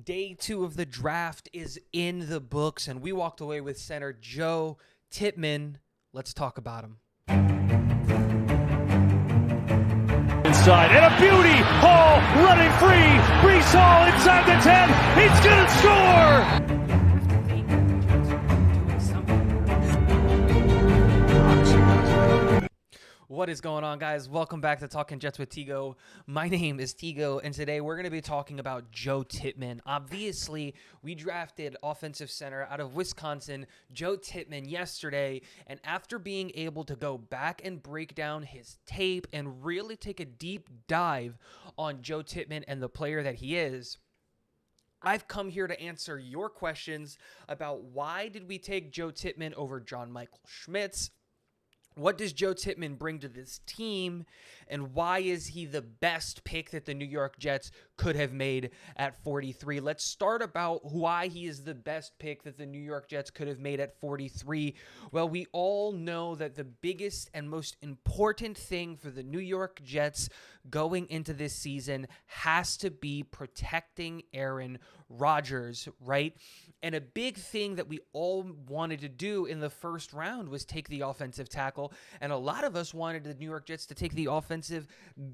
Day 2 of the draft is in the books, and we walked away with center Joe Tippmann. Let's talk about him. Inside, and a beauty! Hall running free! Brees Hall inside the 10! He's gonna score! What is going on, guys? Welcome back to Talking Jets with Tigo. My name is Tigo, and today we're going to be talking about Joe Tippmann. Obviously, we drafted offensive center out of Wisconsin, Joe Tippmann, yesterday, and after being able to go back and break down his tape and really take a deep dive on Joe Tippmann and the player that he is, I've come here to answer your questions about why did we take Joe Tippmann over John Michael Schmitz. What does Joe Tippmann bring to this team, and why is he the best pick that the New York Jets could have made at 43? Let's start about why he is the best pick that the New York Jets could have made at 43. Well, we all know that the biggest and most important thing for the New York Jets going into this season has to be protecting Aaron Rodgers, right? And a big thing that we all wanted to do in the first round was take the offensive tackle. And a lot of us wanted the New York Jets to take the offensive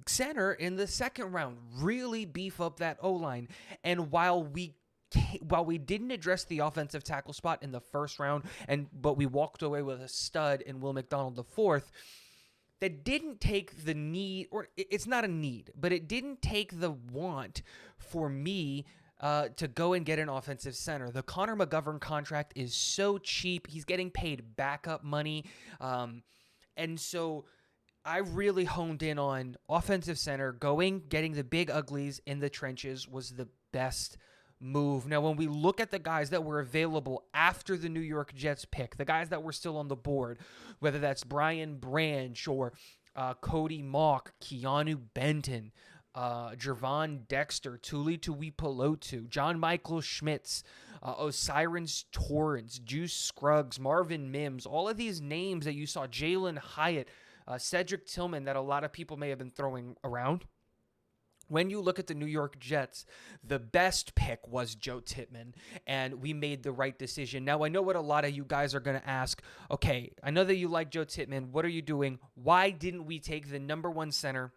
center in the second round, really beef up that O-line. And while we didn't address the offensive tackle spot in the first round, but we walked away with a stud in Will McDonald IV, that didn't take the need, or it's not a need, but it didn't take the want for me to go and get an offensive center. The Connor McGovern contract is so cheap. He's getting paid backup money. And so I really honed in on offensive center. Getting the big uglies in the trenches was the best move. Now, when we look at the guys that were available after the New York Jets pick, the guys that were still on the board, whether that's Brian Branch or Cody Mauch, Keanu Benton, Jervon Dexter, Tuli Tuipulotu, John Michael Schmitz, Osiris Torrance, Juice Scruggs, Marvin Mims, all of these names that you saw, Jalen Hyatt, Cedric Tillman, that a lot of people may have been throwing around. When you look at the New York Jets, the best pick was Joe Tippmann, and we made the right decision. Now, I know what a lot of you guys are going to ask. Okay, I know that you like Joe Tippmann. What are you doing? Why didn't we take the number one center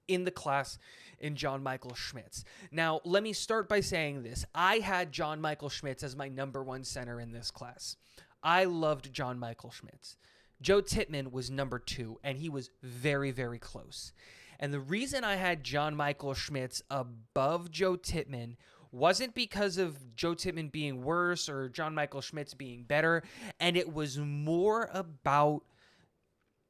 in the class in John Michael Schmitz? Now, let me start by saying this. I had John Michael Schmitz as my number one center in this class. I loved John Michael Schmitz. Joe Tippmann was number 2, and he was very, very close. And the reason I had John Michael Schmitz above Joe Tippmann wasn't because of Joe Tippmann being worse or John Michael Schmitz being better, and it was more about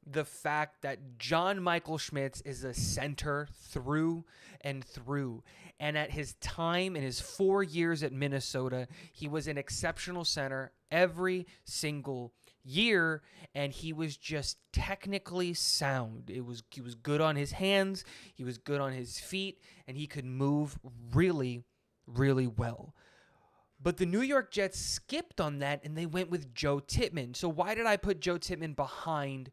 the fact that John Michael Schmitz is a center through and through. And at his time, in his 4 years at Minnesota, he was an exceptional center every single year, and he was just technically sound. He was good on his hands, he was good on his feet, and he could move really, really well. But the New York Jets skipped on that, and they went with Joe Tippmann. So why did I put Joe Tippmann behind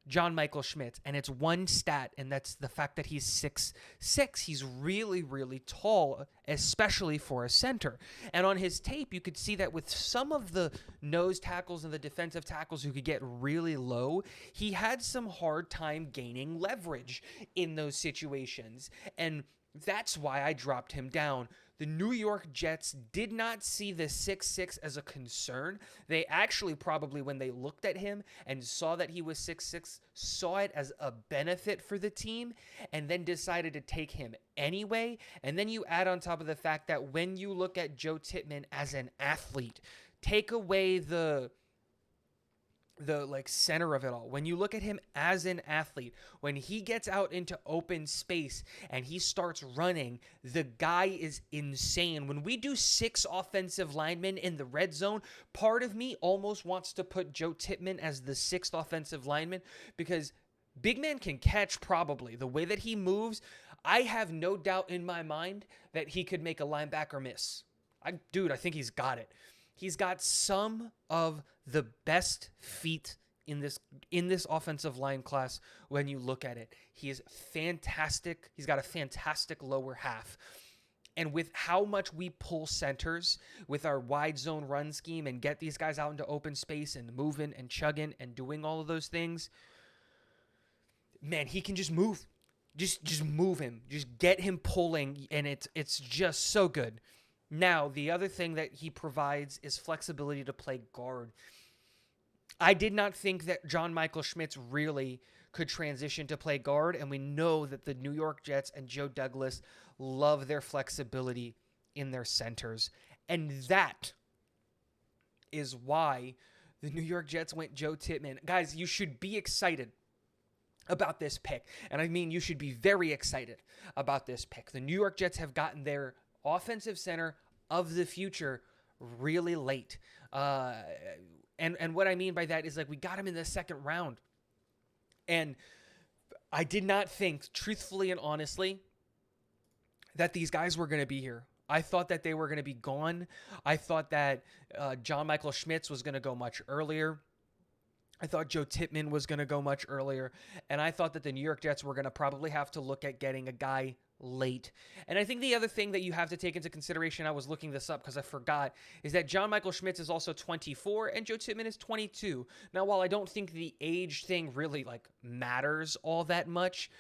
John Michael Schmitz? And it's one stat, and that's the fact that he's 6'6". He's really, really tall, especially for a center. And on his tape, you could see that with some of the nose tackles and the defensive tackles who could get really low, he had some hard time gaining leverage in those situations. And that's why I dropped him down. The New York Jets did not see the 6'6" as a concern. They actually probably, when they looked at him and saw that he was 6'6", saw it as a benefit for the team and then decided to take him anyway. And then you add on top of the fact that when you look at Joe Tippmann as an athlete, take away the center of it all. When you look at him as an athlete, when he gets out into open space and he starts running, the guy is insane. When we do 6 offensive linemen in the red zone, part of me almost wants to put Joe Tippmann as the 6th offensive lineman, because big man can catch probably. The way that he moves, I have no doubt in my mind that he could make a linebacker miss. I think he's got it. He's got some of the best feet in this offensive line class when you look at it. He is fantastic. He's got a fantastic lower half. And with how much we pull centers with our wide zone run scheme and get these guys out into open space and moving and chugging and doing all of those things, man, he can just move. Just move him. Just get him pulling, and it's just so good. Now, the other thing that he provides is flexibility to play guard. I did not think that John Michael Schmitz really could transition to play guard, and we know that the New York Jets and Joe Douglas love their flexibility in their centers. And that is why the New York Jets went Joe Tippmann. Guys, you should be excited about this pick. And I mean, you should be very excited about this pick. The New York Jets have gotten their offensive center of the future really late. And what I mean by that is, like, we got him in the second round. And I did not think, truthfully and honestly, that these guys were going to be here. I thought that they were going to be gone. I thought that John Michael Schmitz was going to go much earlier. I thought Joe Tippmann was going to go much earlier. And I thought that the New York Jets were going to probably have to look at getting a guy late. And I think the other thing that you have to take into consideration, I was looking this up because I forgot, is that John Michael Schmitz is also 24 and Joe Tippmann is 22. Now, while I don't think the age thing really matters all that much,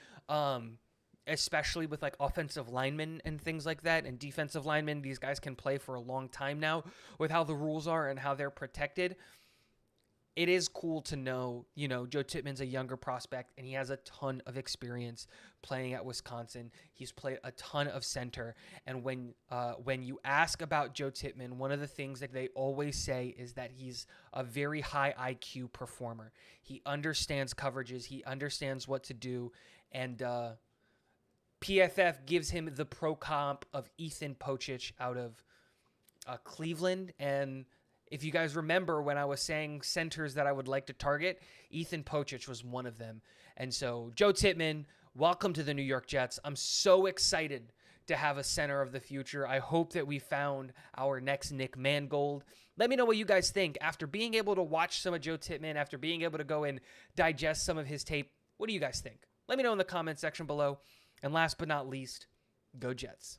especially with offensive linemen and things like that, and defensive linemen, these guys can play for a long time now with how the rules are and how they're protected. It is cool to know, Joe Tippmann's a younger prospect, and he has a ton of experience playing at Wisconsin. He's played a ton of center. And when you ask about Joe Tippmann, one of the things that they always say is that he's a very high IQ performer. He understands coverages. He understands what to do. And PFF gives him the pro comp of Ethan Pocic out of Cleveland. And if you guys remember when I was saying centers that I would like to target, Ethan Pocic was one of them. And so, Joe Tippmann, welcome to the New York Jets. I'm so excited to have a center of the future. I hope that we found our next Nick Mangold. Let me know what you guys think. After being able to watch some of Joe Tippmann, after being able to go and digest some of his tape, what do you guys think? Let me know in the comment section below. And last but not least, go Jets.